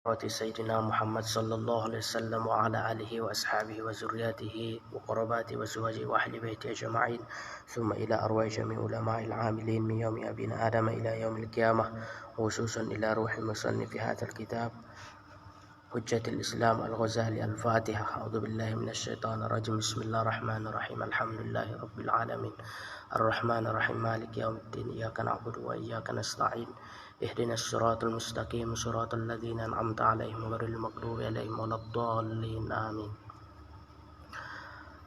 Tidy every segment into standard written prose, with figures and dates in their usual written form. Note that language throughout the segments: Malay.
سيدنا محمد صلى الله عليه وسلم وعلى آله وأصحابه وذرياته وقرباته وزوجه وأهل بيته أجمعين ثم إلى أرواح جميع علماء العاملين من يوم أبينا آدم إلى يوم القيامة وخصوصا إلى روح مصنف هذا الكتاب حجة الإسلام الغزالي الفاتحة. أعوذ بالله من الشيطان الرجيم. بسم الله الرحمن الرحيم. الحمد لله رب العالمين الرحمن الرحيم مالك يوم الدين إياك نعبد وإياك نستعين اهدنا الصراط المستقيم صراط الذين أنعمت عليهم غير المغضوب عليهم ولا الضالين آمين.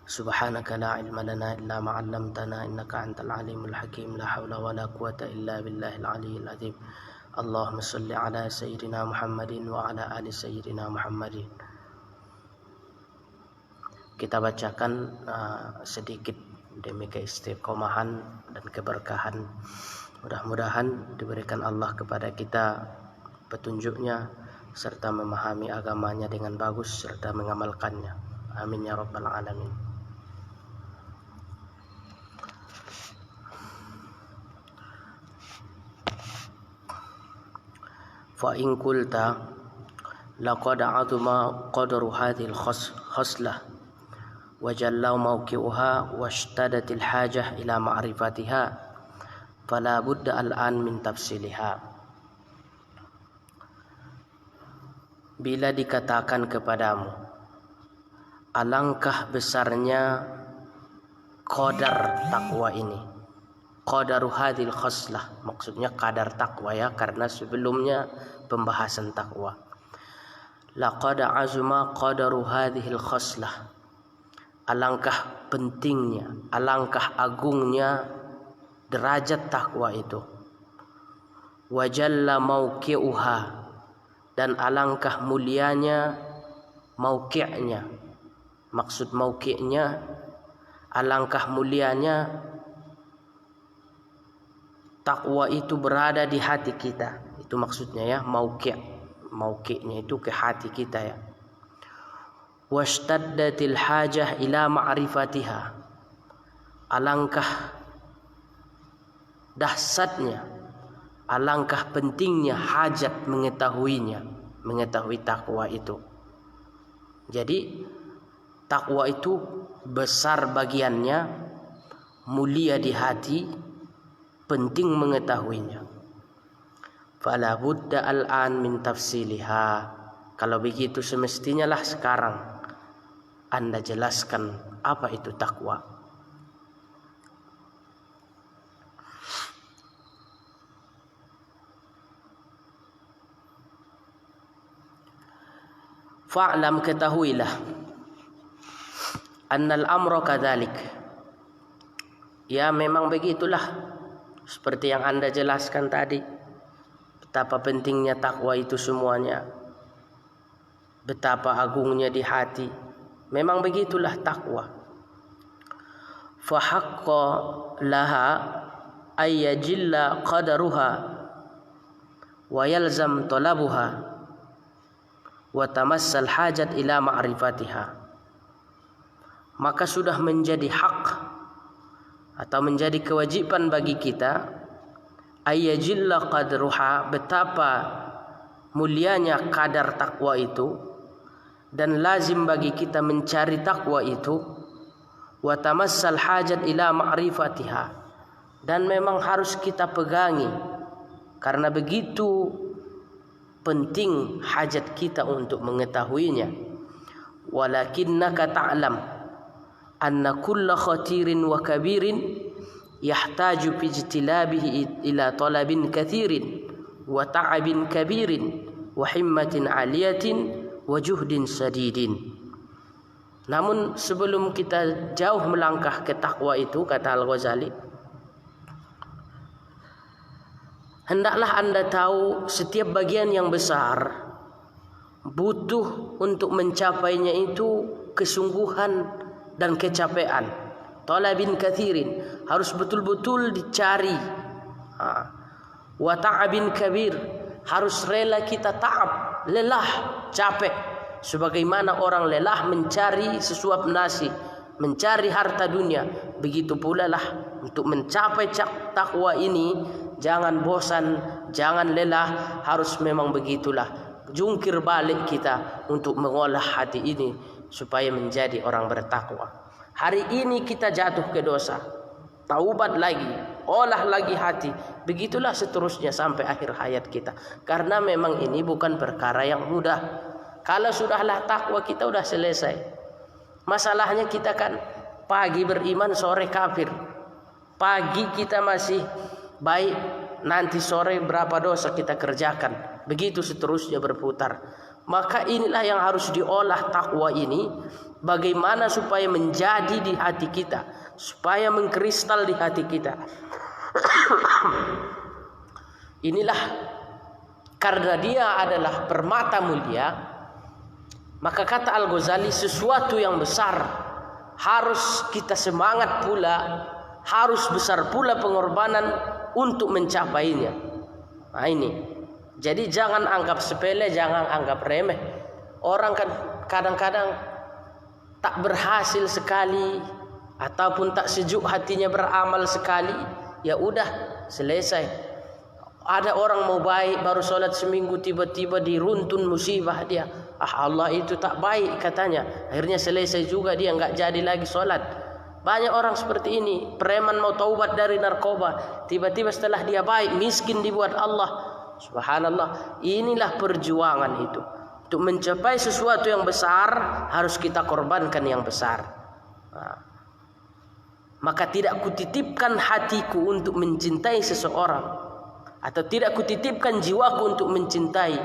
سبحانك لا علم لنا إلا ما علمتنا إنك أنت العليم الحكيم. لا حول ولا قوة إلا بالله العلي العظيم. اللهم صل على سيدنا محمد وعلى آل سيدina Muhammadin. Kita bacakan sedikit demi keistiqomahan dan keberkahan. Mudah-mudahan diberikan Allah kepada kita petunjuknya serta memahami agamanya dengan bagus serta mengamalkannya. Amin ya rabbal alamin. Fa in qulta laqad azuma qadru hadhihi al-khaslah wa jalla mawqi'uha wa ishtaddat al-hajah ila ma'rifatiha fala budda al-an min tafsiliha. Bila dikatakan kepadamu alangkah besarnya qadar takwa ini, qadaru hadhil khaslah, maksudnya kadar takwa ya, karena sebelumnya pembahasan takwa. Laqad azuma qadaru hadhil khaslah, alangkah pentingnya, alangkah agungnya derajat takwa itu. Wa jalla mauqi'uha, dan alangkah mulianya mauqi'nya. Maksud mauqi'nya, alangkah mulianya takwa itu berada di hati kita. Itu maksudnya ya, mauqi'nya itu ke hati kita ya. Washtaddatil hajah ila ma'rifatiha, alangkah dahsyatnya, alangkah pentingnya hajat mengetahuinya, mengetahui takwa itu. Jadi takwa itu besar bagiannya, mulia di hati, penting mengetahuinya. Fala budda al-an min tafsiliha. Kalau begitu semestinya lah sekarang Anda jelaskan apa itu takwa. Fa'lam, ketahuilah, annal amra kadzalik, ya memang begitulah seperti yang Anda jelaskan tadi, betapa pentingnya takwa itu semuanya, betapa agungnya di hati. Memang begitulah takwa. Fa haqqa laha ayyajilla qadaruha wa yalzam talabuha wa tamassal hajat ila ma'rifatiha. Maka sudah menjadi hak atau menjadi kewajiban bagi kita ayyajilla qadruha, betapa mulianya kadar takwa itu, dan lazim bagi kita mencari takwa itu. Wa tamassal hajat ila ma'rifatiha, dan memang harus kita pegangi karena begitu penting hajat kita untuk mengetahuinya. Walakinnaka ta'lam anna kulla khatirin wa kabirin yahtaju fi ijtilabihi ila talabin kathirin wa ta'abin kabirin wa himmatin aliyatin wa juhdin sadidin. Namun sebelum kita jauh melangkah ke takwa itu, kata Al-Ghazali, hendaklah Anda tahu setiap bagian yang besar butuh untuk mencapainya itu kesungguhan dan kecapean. Talabin kathirin, harus betul-betul dicari. Wa ta'abin kabir, harus rela kita ta'ab, lelah, capek. Sebagaimana orang lelah mencari sesuap nasi, mencari harta dunia, begitu pula lah untuk mencapai takwa ini. Jangan bosan, jangan lelah, harus memang begitulah. jungkir balik kita untuk mengolah hati ini supaya menjadi orang bertakwa. Hari ini kita jatuh ke dosa, taubat lagi, olah lagi hati, begitulah seterusnya sampai akhir hayat kita. Karena memang ini bukan perkara yang mudah. Kalau sudahlah takwa kita udah selesai. Masalahnya kita kan pagi beriman, sore kafir. Pagi kita masih baik, nanti sore berapa dosa kita kerjakan. Begitu seterusnya berputar. Maka inilah yang harus diolah takwa ini, bagaimana supaya menjadi di hati kita, supaya mengkristal di hati kita. Inilah karena dia adalah permata mulia, maka kata Al-Ghazali, sesuatu yang besar harus kita semangat pula, harus besar pula pengorbanan untuk mencapainya. Nah ini, jadi jangan anggap sepele, jangan anggap remeh. Orang kan kadang-kadang tak berhasil sekali ataupun tak sejuk hatinya beramal sekali, ya udah selesai. Ada orang mau baik baru sholat seminggu, tiba-tiba diruntun musibah dia. Allah itu tak baik katanya. Akhirnya selesai juga dia, nggak jadi lagi sholat. Banyak orang seperti ini. Preman mau taubat dari narkoba, tiba-tiba setelah dia baik, miskin dibuat Allah. Subhanallah. Inilah perjuangan itu. Untuk mencapai sesuatu yang besar harus kita korbankan yang besar. Maka tidak kutitipkan hatiku untuk mencintai seseorang, atau tidak kutitipkan jiwaku untuk mencintai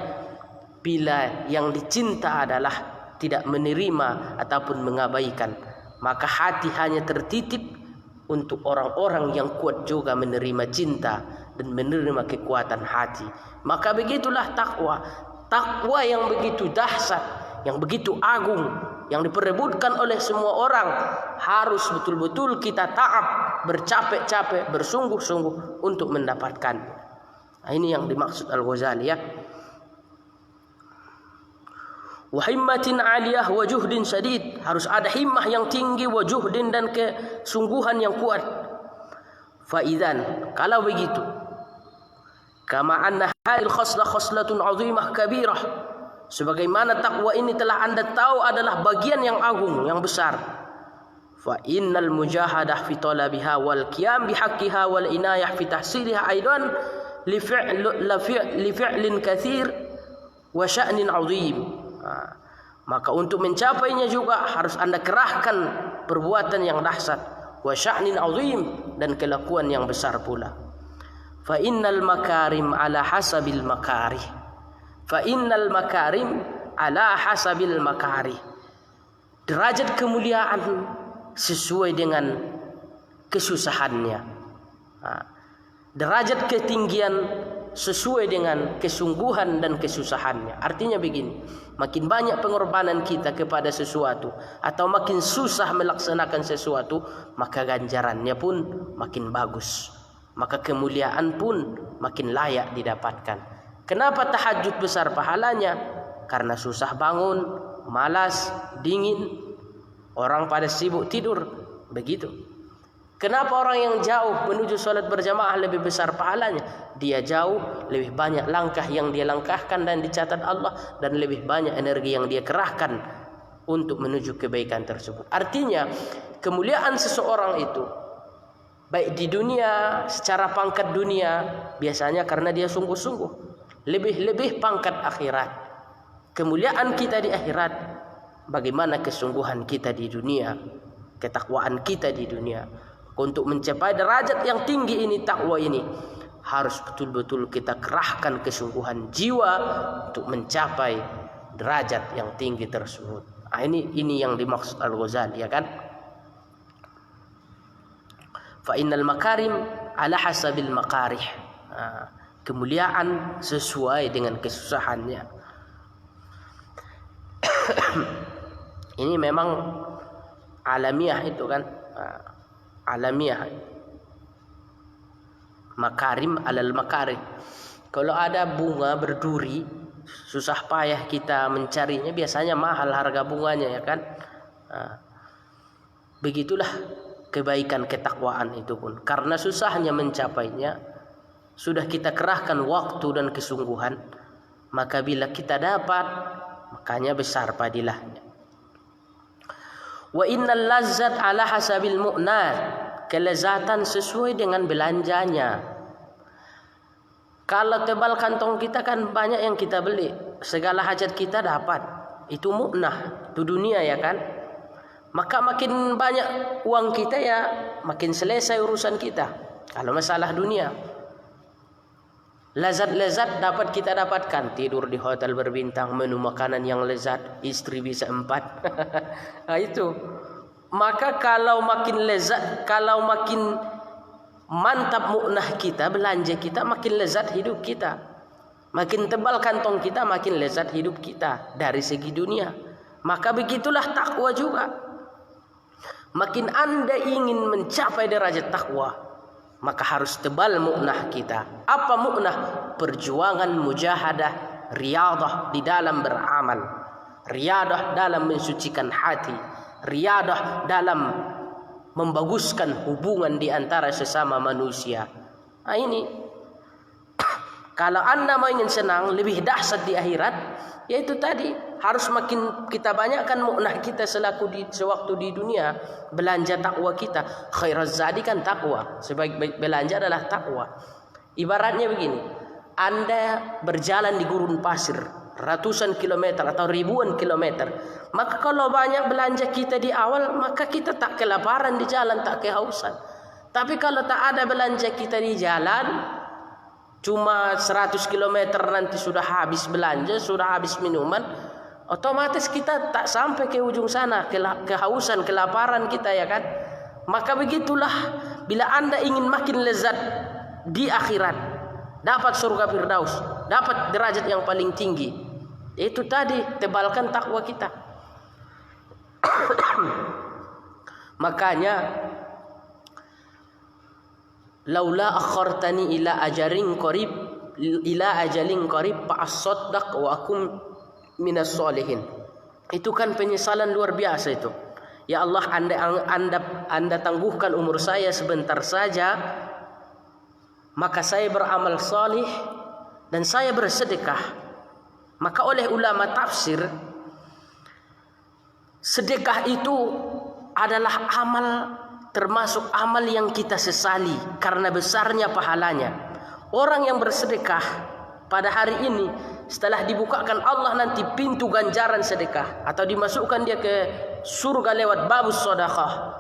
bila yang dicinta adalah tidak menerima ataupun mengabaikan. Maka hati hanya tertitip untuk orang-orang yang kuat juga menerima cinta dan menerima kekuatan hati. Maka begitulah takwa. Takwa yang begitu dahsyat, yang begitu agung, yang diperebutkan oleh semua orang, harus betul-betul kita taat, bercapek-capek, bersungguh-sungguh untuk mendapatkan. Nah, ini yang dimaksud Al-Ghazali ya. Wa himmatin aliyah wa juhdin syadid, harus ada himmah yang tinggi, wa juhdin dan kesungguhan yang kuat. Fa idzan, kalau begitu, kama anna hadhil khoslatun 'azimah kabirah, sebagaimana takwa ini telah Anda tahu adalah bagian yang agung, yang besar. Fa innal mujahadah fi talabiha wal qiyam bihaqqiha wal inayah fi tahsiliha aidan li fi'lin katsir wa sya'nin 'azim. Maka untuk mencapainya juga harus Anda kerahkan perbuatan yang dahsyat, wa sya'nin 'azim, dan kelakuan yang besar pula. Fa innal makarim ala hasabil makarih. Fa innal makarim ala hasabil makarih. Derajat kemuliaan sesuai dengan kesusahannya. Derajat ketinggian sesuai dengan kesungguhan dan kesusahannya. Artinya begini, makin banyak pengorbanan kita kepada sesuatu atau makin susah melaksanakan sesuatu, maka ganjarannya pun makin bagus, maka kemuliaan pun makin layak didapatkan. Kenapa tahajud besar pahalanya? Karena susah bangun, malas, dingin, orang pada sibuk tidur, begitu. Kenapa orang yang jauh menuju sholat berjamaah lebih besar pahalanya? Dia jauh, lebih banyak langkah yang dia langkahkan dan dicatat Allah, dan lebih banyak energi yang dia kerahkan untuk menuju kebaikan tersebut. Artinya kemuliaan seseorang itu baik di dunia, secara pangkat dunia, biasanya karena dia sungguh-sungguh. Lebih-lebih pangkat akhirat. Kemuliaan kita di akhirat, bagaimana kesungguhan kita di dunia, ketakwaan kita di dunia. Untuk mencapai derajat yang tinggi ini, takwa ini, harus betul-betul kita kerahkan kesungguhan jiwa untuk mencapai derajat yang tinggi tersebut. Nah, ini yang dimaksud Al-Ghazali, ya kan? Fa innal makarim ala hasabil makarih. Kemuliaan sesuai dengan kesusahannya. Ini memang alamiah itu kan. Alamiah, makarim alal makarih. Kalau ada bunga berduri, susah payah kita mencarinya, biasanya mahal harga bunganya, ya kan? Begitulah kebaikan ketakwaan itu pun, karena susahnya mencapainya, sudah kita kerahkan waktu dan kesungguhan, Maka bila kita dapat, makanya besar padilahnya. Wa innal lazzat ala hasabil mu'nat, kelezatan sesuai dengan belanjanya. Kalau tebal kantong kita kan banyak yang kita beli, segala hajat kita dapat, itu mu'nah, itu dunia ya kan. Maka makin banyak uang kita ya makin selesai urusan kita. Kalau masalah dunia, lezat-lezat dapat kita dapatkan, tidur di hotel berbintang, menu makanan yang lezat, istri bisa 4. Nah itu. Maka kalau makin lezat, kalau makin mantap mu'nah kita, belanja kita, makin lezat hidup kita. Makin tebal kantong kita, makin lezat hidup kita dari segi dunia. Maka begitulah takwa juga. Makin Anda ingin mencapai derajat takwa, maka harus tebal mu'nah kita. Apa mu'nah? Perjuangan, mujahadah, riyadah di dalam beramal, riyadah dalam mensucikan hati, riyadah dalam membaguskan hubungan di antara sesama manusia. Nah ini, kalau Anda mau ingin senang, lebih dahsyat di akhirat, yaitu tadi harus makin kita banyakkan mu'nah kita sewaktu di dunia, belanja takwa kita. Khairaz zadi kan takwa, sebaik-baik belanja adalah takwa. Ibaratnya begini, Anda berjalan di gurun pasir ratusan kilometer atau ribuan kilometer, maka kalau banyak belanja kita di awal, maka kita tak kelaparan di jalan, tak kehausan. Tapi kalau tak ada belanja kita di jalan, cuma 100 kilometer nanti sudah habis belanja, sudah habis minuman, otomatis kita tak sampai ke ujung sana, kehausan, kelaparan kita ya kan. Maka begitulah bila Anda ingin makin lezat di akhirat, dapat surga Firdaus, dapat derajat yang paling tinggi, itu tadi tebalkan takwa kita. Makanya laula akhartani ila ajalin qarib fa asaddaq wa akum minas solihin. Itu kan penyesalan luar biasa itu. Ya Allah, Anda tangguhkan umur saya sebentar saja, maka saya beramal salih dan saya bersedekah. Maka oleh ulama tafsir, sedekah itu adalah amal, termasuk amal yang kita sesali karena besarnya pahalanya. Orang yang bersedekah pada hari ini, setelah dibukakan Allah nanti pintu ganjaran sedekah, atau dimasukkan dia ke surga lewat babus sedekah,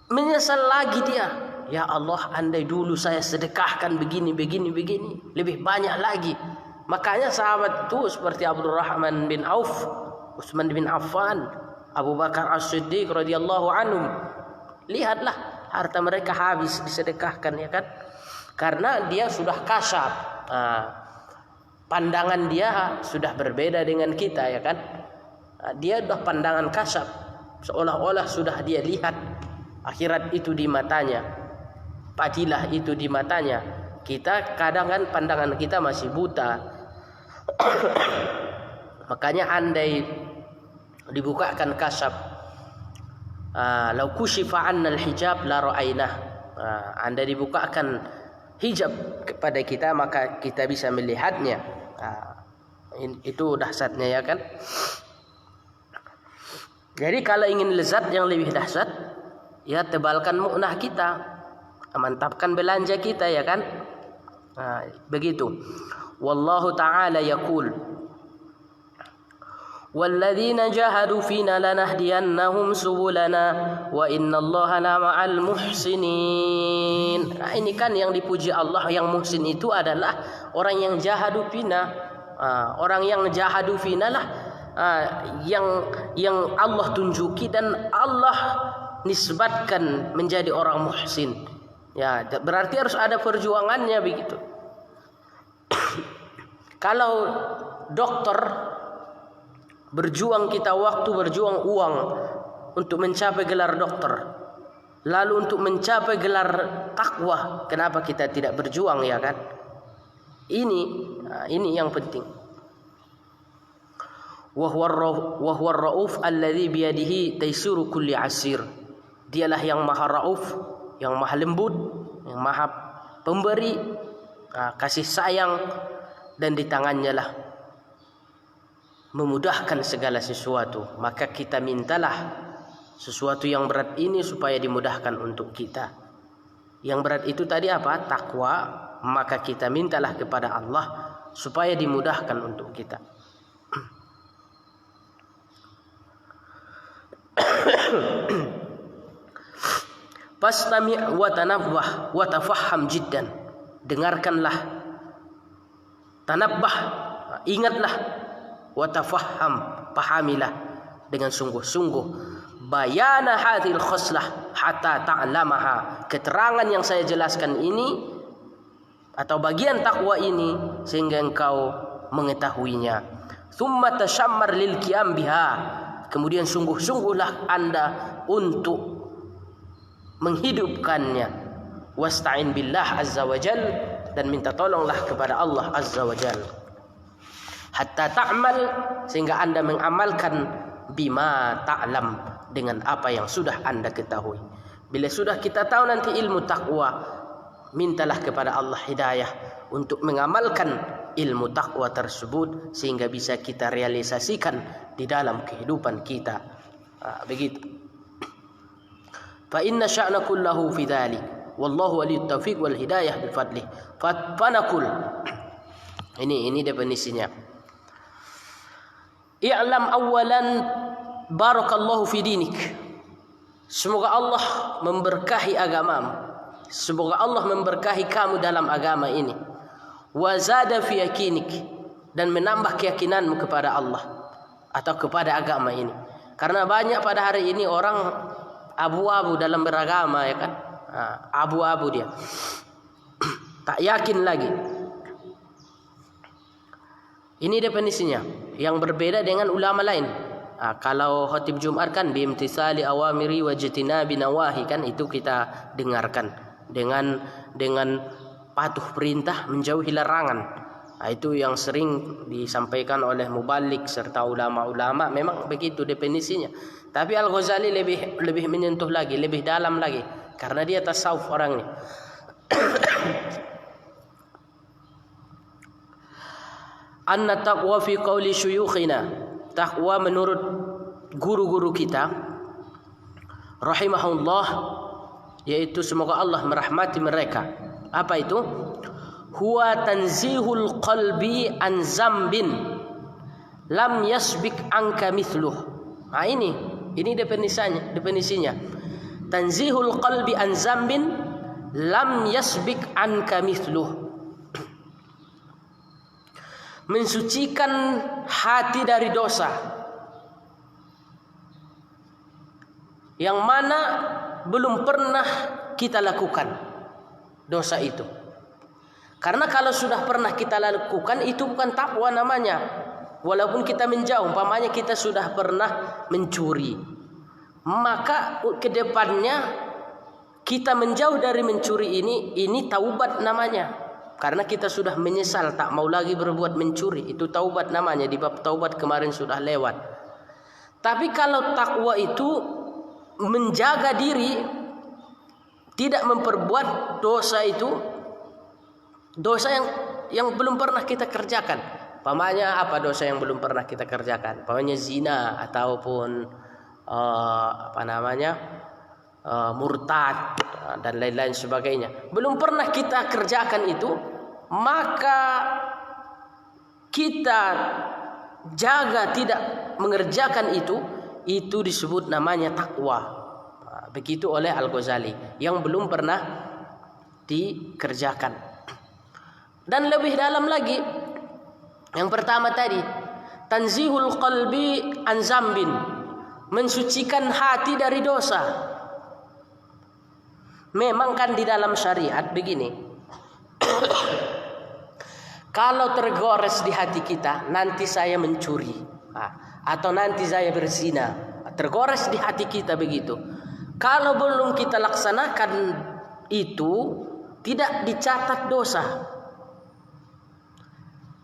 menyesal lagi dia, ya Allah, andai dulu saya sedekahkan begini, lebih banyak lagi. Makanya sahabat itu seperti Abdurrahman bin Auf, Utsman bin Affan, Abu Bakar As-Siddiq radhiyallahu anhum, lihatlah harta mereka habis disedekahkan ya kan, karena dia sudah kasyaf. Pandangan dia sudah berbeda dengan kita ya kan. Dia sudah pandangan kasyaf, seolah-olah sudah dia lihat akhirat itu di matanya, fadilah itu di matanya. Kita kadang kan pandangan kita masih buta. Makanya andai dibukakan kasyaf, lau kushifa 'anna al-hijab la ra'ainah, andai dibukakan hijab kepada kita, maka kita bisa melihatnya. Itu dahsyatnya ya kan. Jadi kalau ingin lezat yang lebih dahsyat, ya tebalkan mu'nah kita, mantapkan belanja kita ya kan. Begitu. Wallahu ta'ala yaqul, walladzina jahadu fina lanahdiyannahum subulana wa innallaha lama'al muhsinin. Ini kan yang dipuji Allah, yang muhsin itu adalah orang yang jahadu fina. Orang yang jahadu fina lah yang Allah tunjuki dan Allah nisbatkan menjadi orang muhsin. Ya, berarti harus ada perjuangannya begitu. Kalau dokter berjuang kita waktu, berjuang uang untuk mencapai gelar dokter, lalu untuk mencapai gelar takwa, kenapa kita tidak berjuang ya kan? Ini yang penting. Wa huwa ar-rauf alladhi bi yadihi taysuru kulli asir. Dialah yang maha rauf, yang maha lembut, yang maha pemberi, kasih sayang, dan di tangannya lah memudahkan segala sesuatu. Maka kita mintalah sesuatu yang berat ini supaya dimudahkan untuk kita. Yang berat itu tadi apa? Takwa. Maka kita mintalah kepada Allah supaya dimudahkan untuk kita. Fastami' wa tanabbah wa tafahham jiddan. Dengarkanlah, tanabbah, ingatlah, wa tafahham, pahamilah dengan sungguh-sungguh. Bayana hadhil khoslah hatta ta'lamaha. Keterangan yang saya jelaskan ini atau bagian takwa ini sehingga engkau mengetahuinya. Thumma tashammar lil qiyam biha. Kemudian sungguh-sungguhlah Anda untuk menghidupkannya. Wasta'in billah azza wa jal, dan minta tolonglah kepada Allah azza wa jal. Hatta ta'mal, sehingga Anda mengamalkan bima ta'lam, dengan apa yang sudah Anda ketahui. Bila sudah kita tahu nanti ilmu takwa, mintalah kepada Allah hidayah untuk mengamalkan ilmu takwa tersebut sehingga bisa kita realisasikan di dalam kehidupan kita. Begitu. Fa inna sya'na kullahu fi dzalik wallahu waliyut taufiq wal hidayah bi fadlih. Fanaqul. Ini definisinya. I'lam awalan barakallahu fi dinik. Semoga Allah memberkahi agamamu. Semoga Allah memberkahi kamu dalam agama ini. Wa zada fi yakinik, dan menambah keyakinanmu kepada Allah atau kepada agama ini. Karena banyak pada hari ini orang abu-abu dalam beragama, ya kan? Abu-abu dia. Tak yakin lagi. Ini definisinya yang berbeda dengan ulama lain. Kalau khotib Jumat kan bimtisali awamiri wa jitinabi nawahi, kan itu kita dengarkan dengan patuh perintah menjauhi larangan. Itu yang sering disampaikan oleh mubalik serta ulama-ulama, memang begitu definisinya. Tapi Al-Ghazali lebih menyentuh lagi, lebih dalam lagi, karena dia tasawuf orangnya. Anna taqwa fi qawli syuyukhina, takwa menurut guru-guru kita rahimahullah, yaitu semoga Allah merahmati mereka. Apa itu? Huwa tanzihul qalbi an zambin lam yasbik anka mithluh. Ini definisinya. Tanzihul qalbi an zambin lam yasbik anka mithluh. Mensucikan hati dari dosa yang mana belum pernah kita lakukan dosa itu. Karena kalau sudah pernah kita lakukan, itu bukan takwa namanya. Walaupun kita menjauh, umpamanya kita sudah pernah mencuri, maka kedepannya kita menjauh dari mencuri ini taubat namanya. Karena kita sudah menyesal, tak mau lagi berbuat mencuri. Itu taubat namanya, di bab taubat kemarin sudah lewat. Tapi kalau takwa itu menjaga diri, tidak memperbuat dosa itu, dosa yang belum pernah kita kerjakan. Pamannya apa dosa yang belum pernah kita kerjakan? Pamannya zina ataupun murtad dan lain-lain sebagainya. Belum pernah kita kerjakan itu, maka kita jaga tidak mengerjakan itu disebut namanya takwa. Begitu oleh Al-Ghazali, yang belum pernah dikerjakan. Dan lebih dalam lagi, yang pertama tadi, tanzihul qalbi an zambin, mensucikan hati dari dosa. Memang kan di dalam syariat begini, kalau tergores di hati kita, nanti saya mencuri, atau nanti saya berzina, tergores di hati kita begitu. Kalau belum kita laksanakan itu, tidak dicatat dosa.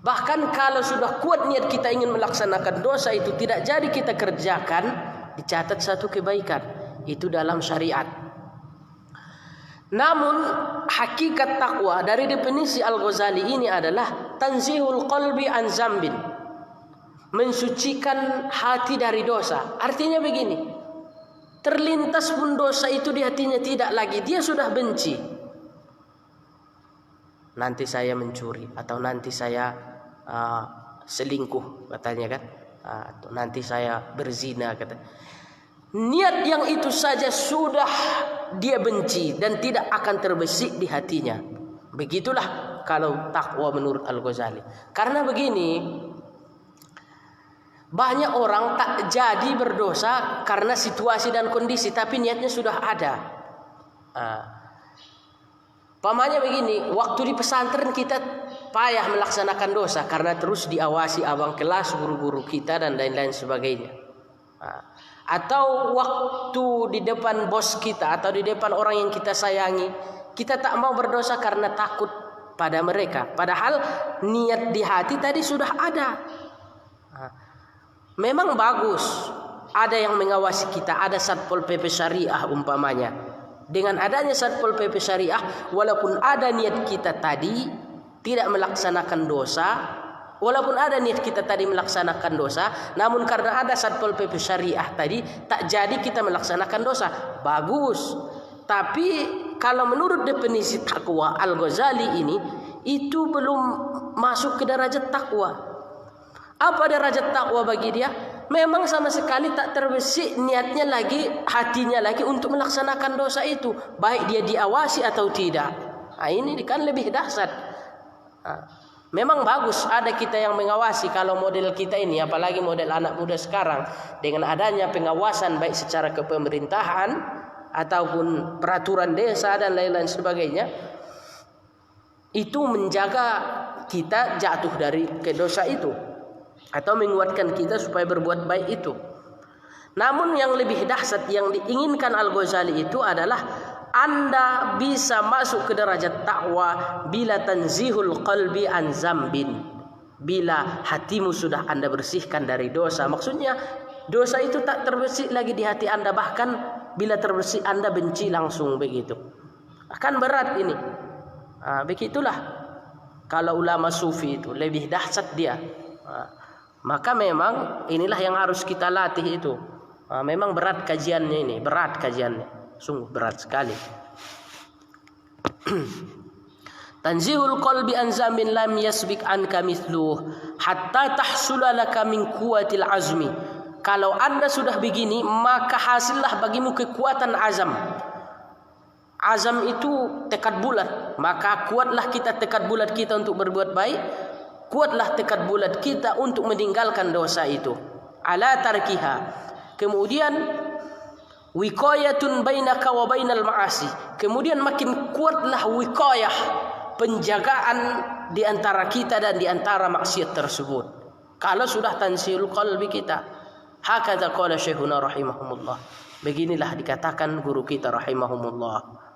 Bahkan kalau sudah kuat niat kita ingin melaksanakan dosa itu, tidak jadi kita kerjakan, dicatat satu kebaikan. Itu dalam syariat. Namun hakikat takwa dari definisi Al-Ghazali ini adalah tanzihul qalbi an zambin, mensucikan hati dari dosa. Artinya begini, terlintas pun dosa itu di hatinya tidak lagi, dia sudah benci. Nanti saya mencuri, atau nanti saya selingkuh katanya kan, atau nanti saya berzina kata. Niat yang itu saja sudah dia benci dan tidak akan terbesit di hatinya. Begitulah kalau takwa menurut Al-Ghazali. Karena begini, banyak orang tak jadi berdosa karena situasi dan kondisi, tapi niatnya sudah ada. Pamannya begini, waktu di pesantren kita payah melaksanakan dosa karena terus diawasi abang kelas, guru-guru kita dan lain-lain sebagainya. Atau waktu di depan bos kita atau di depan orang yang kita sayangi, kita tak mau berdosa karena takut pada mereka. Padahal niat di hati tadi sudah ada. Memang bagus ada yang mengawasi kita, ada Satpol PP Syariah umpamanya. Dengan adanya Satpol PP Syariah, walaupun ada niat kita tadi tidak melaksanakan dosa, walaupun ada niat kita tadi melaksanakan dosa, namun karena ada Satpol PP Syariah tadi tak jadi kita melaksanakan dosa. Bagus. Tapi kalau menurut definisi takwa Al-Ghazali ini, itu belum masuk ke derajat takwa. Apa derajat takwa bagi dia? Memang sama sekali tak terbesit niatnya lagi, hatinya lagi untuk melaksanakan dosa itu, baik dia diawasi atau tidak. Ini kan lebih dahsyat. Memang bagus ada kita yang mengawasi. Kalau model kita ini, apalagi model anak muda sekarang, dengan adanya pengawasan baik secara kepemerintahan ataupun peraturan desa dan lain-lain sebagainya, itu menjaga kita jatuh dari dosa itu atau menguatkan kita supaya berbuat baik itu. Namun yang lebih dahsyat yang diinginkan Al-Ghazali itu adalah Anda bisa masuk ke derajat takwa bila tanzihul qalbi an zambin, bila hatimu sudah Anda bersihkan dari dosa. Maksudnya dosa itu tak terbersih lagi di hati Anda, bahkan bila terbersih Anda benci langsung begitu. Akan berat ini. Begitulah kalau ulama sufi itu lebih dahsyat dia. Maka memang inilah yang harus kita latih itu. Memang berat kajiannya ini, berat kajiannya, sungguh berat sekali. Tanzihul qalbi an zamin lam yasbik anka mithluh hatta tahsula laka min quwwatil azmi. Kalau Anda sudah begini, maka hasillah bagimu kekuatan azam. Azam itu tekad bulat, maka kuatlah kita tekad bulat kita untuk berbuat baik. Kuatlah tekad bulat kita untuk meninggalkan dosa itu. Ala tarkiha. Kemudian wiqayatun bainaka wa bainal ma'asi. Kemudian makin kuatlah wiqayah, penjagaan di antara kita dan di antara maksiat tersebut. Kalau sudah tanzihul qalbi kita. Hakadha qala Syekhuna rahimahumullah. Beginilah dikatakan guru kita rahimahumullah.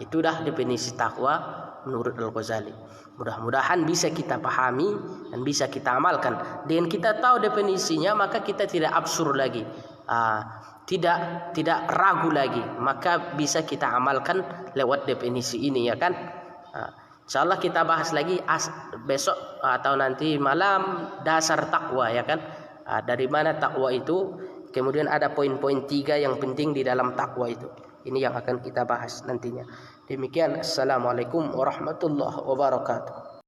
Itu dah definisi takwa menurut Al-Ghazali. Mudah-mudahan bisa kita pahami dan bisa kita amalkan. Dengan kita tahu definisinya, maka kita tidak absurd lagi, tidak ragu lagi. Maka bisa kita amalkan lewat definisi ini, ya kan? Insyaallah kita bahas lagi besok atau nanti malam dasar takwa, ya kan? Dari mana takwa itu? Kemudian ada poin-poin 3 yang penting di dalam takwa itu. Ini yang akan kita bahas nantinya. Demikian, assalamualaikum warahmatullahi wabarakatuh.